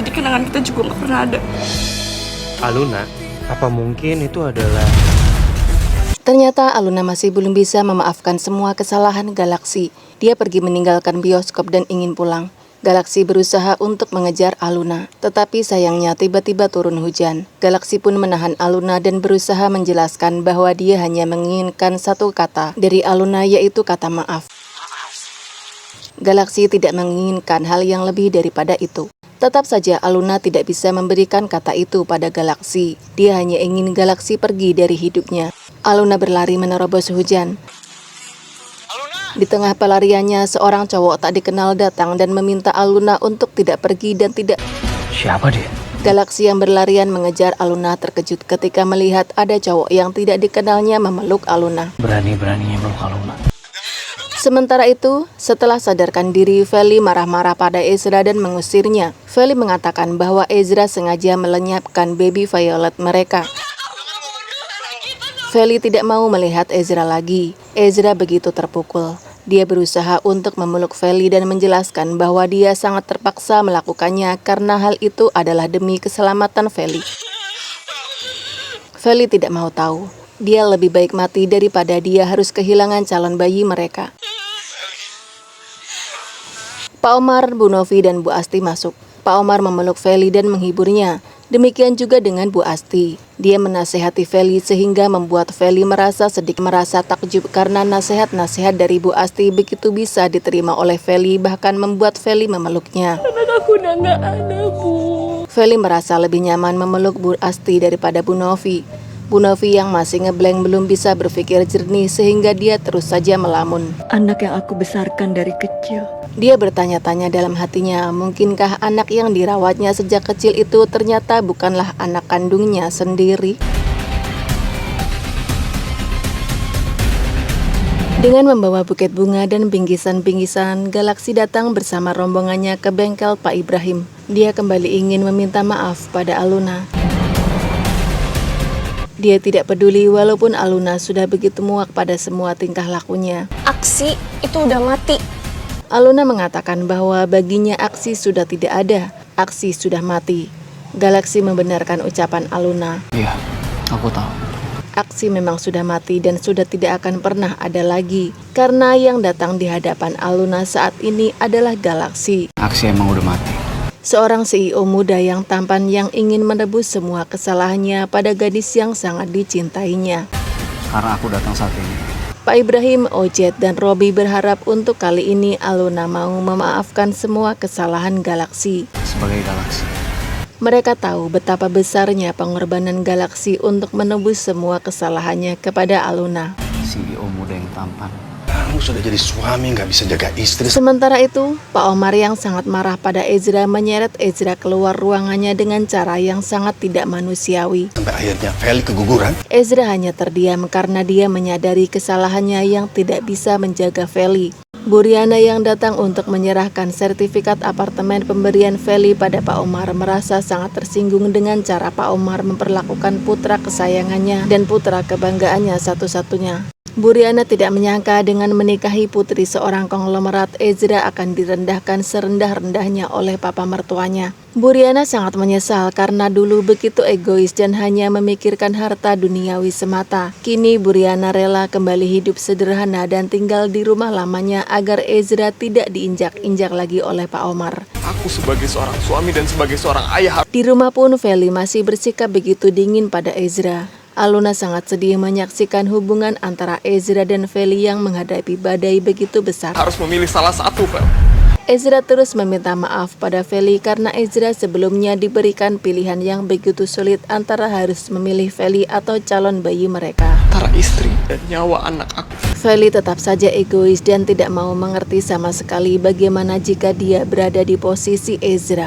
jadi kenangan kita juga nggak pernah ada. Aluna, apa mungkin itu adalah... Ternyata Aluna masih belum bisa memaafkan semua kesalahan Galaksi. Dia pergi meninggalkan bioskop dan ingin pulang. Galaksi berusaha untuk mengejar Aluna, tetapi sayangnya tiba-tiba turun hujan. Galaksi pun menahan Aluna dan berusaha menjelaskan bahwa dia hanya menginginkan satu kata dari Aluna, yaitu kata maaf. Galaksi tidak menginginkan hal yang lebih daripada itu. Tetap saja Aluna tidak bisa memberikan kata itu pada Galaksi. Dia hanya ingin Galaksi pergi dari hidupnya. Aluna berlari menerobos hujan. Di tengah pelariannya, seorang cowok tak dikenal datang dan meminta Aluna untuk tidak pergi dan tidak... Siapa dia? Galaksi yang berlarian mengejar Aluna terkejut ketika melihat ada cowok yang tidak dikenalnya memeluk Aluna. Berani-beraninya meluk Aluna. Sementara itu, setelah sadarkan diri, Feli marah-marah pada Ezra dan mengusirnya. Feli mengatakan bahwa Ezra sengaja melenyapkan baby Violet mereka. Feli tidak mau melihat Ezra lagi. Ezra begitu terpukul. Dia berusaha untuk memeluk Feli dan menjelaskan bahwa dia sangat terpaksa melakukannya karena hal itu adalah demi keselamatan Feli. Feli tidak mau tahu. Dia lebih baik mati daripada dia harus kehilangan calon bayi mereka. Pak Omar, Bu Novi, dan Bu Asti masuk. Pak Omar memeluk Feli dan menghiburnya. Demikian juga dengan Bu Asti. Dia menasehati Feli sehingga membuat Feli merasa takjub karena nasihat-nasihat dari Bu Asti begitu bisa diterima oleh Feli, bahkan membuat Feli memeluknya. Anak aku udah nggak ada, Bu. Feli merasa lebih nyaman memeluk Bu Asti daripada Bu Novi. Bu Novi yang masih ngeblank belum bisa berpikir jernih sehingga dia terus saja melamun. Anak yang aku besarkan dari kecil. Dia bertanya-tanya dalam hatinya, mungkinkah anak yang dirawatnya sejak kecil itu ternyata bukanlah anak kandungnya sendiri? Dengan membawa buket bunga dan bingkisan-bingkisan, Galaksi datang bersama rombongannya ke bengkel Pak Ibrahim. Dia kembali ingin meminta maaf pada Aluna. Dia tidak peduli walaupun Aluna sudah begitu muak pada semua tingkah lakunya. Aksi itu udah mati. Aluna mengatakan bahwa baginya Aksi sudah tidak ada, Aksi sudah mati. Galaksi membenarkan ucapan Aluna. Iya, aku tahu. Aksi memang sudah mati dan sudah tidak akan pernah ada lagi, karena yang datang di hadapan Aluna saat ini adalah Galaksi. Aksi emang udah mati. Seorang CEO muda yang tampan yang ingin menebus semua kesalahannya pada gadis yang sangat dicintainya. Karena aku datang saat ini. Pak Ibrahim, Ojet, dan Robi berharap untuk kali ini Aluna mau memaafkan semua kesalahan Galaksi. Sebagai Galaksi. Mereka tahu betapa besarnya pengorbanan Galaksi untuk menebus semua kesalahannya kepada Aluna. CEO muda yang tampan. Kamu sudah jadi suami, nggak bisa jaga istri. Sementara itu, Pak Omar yang sangat marah pada Ezra menyeret Ezra keluar ruangannya dengan cara yang sangat tidak manusiawi. Sampai akhirnya Feli keguguran. Ezra hanya terdiam karena dia menyadari kesalahannya yang tidak bisa menjaga Feli. Bu Riana yang datang untuk menyerahkan sertifikat apartemen pemberian Feli pada Pak Omar merasa sangat tersinggung dengan cara Pak Omar memperlakukan putra kesayangannya dan putra kebanggaannya satu-satunya. Bu Riana tidak menyangka dengan menikahi putri seorang konglomerat, Ezra akan direndahkan serendah-rendahnya oleh papa mertuanya. Bu Riana sangat menyesal karena dulu begitu egois dan hanya memikirkan harta duniawi semata. Kini Bu Riana rela kembali hidup sederhana dan tinggal di rumah lamanya agar Ezra tidak diinjak-injak lagi oleh Pak Omar. Aku sebagai seorang suami dan sebagai seorang ayah. Di rumah pun Feli masih bersikap begitu dingin pada Ezra. Aluna sangat sedih menyaksikan hubungan antara Ezra dan Feli yang menghadapi badai begitu besar. Harus memilih salah satu, Fel. Ezra terus meminta maaf pada Feli karena Ezra sebelumnya diberikan pilihan yang begitu sulit antara harus memilih Feli atau calon bayi mereka. Antara istri dan nyawa anak aku. Feli tetap saja egois dan tidak mau mengerti sama sekali bagaimana jika dia berada di posisi Ezra.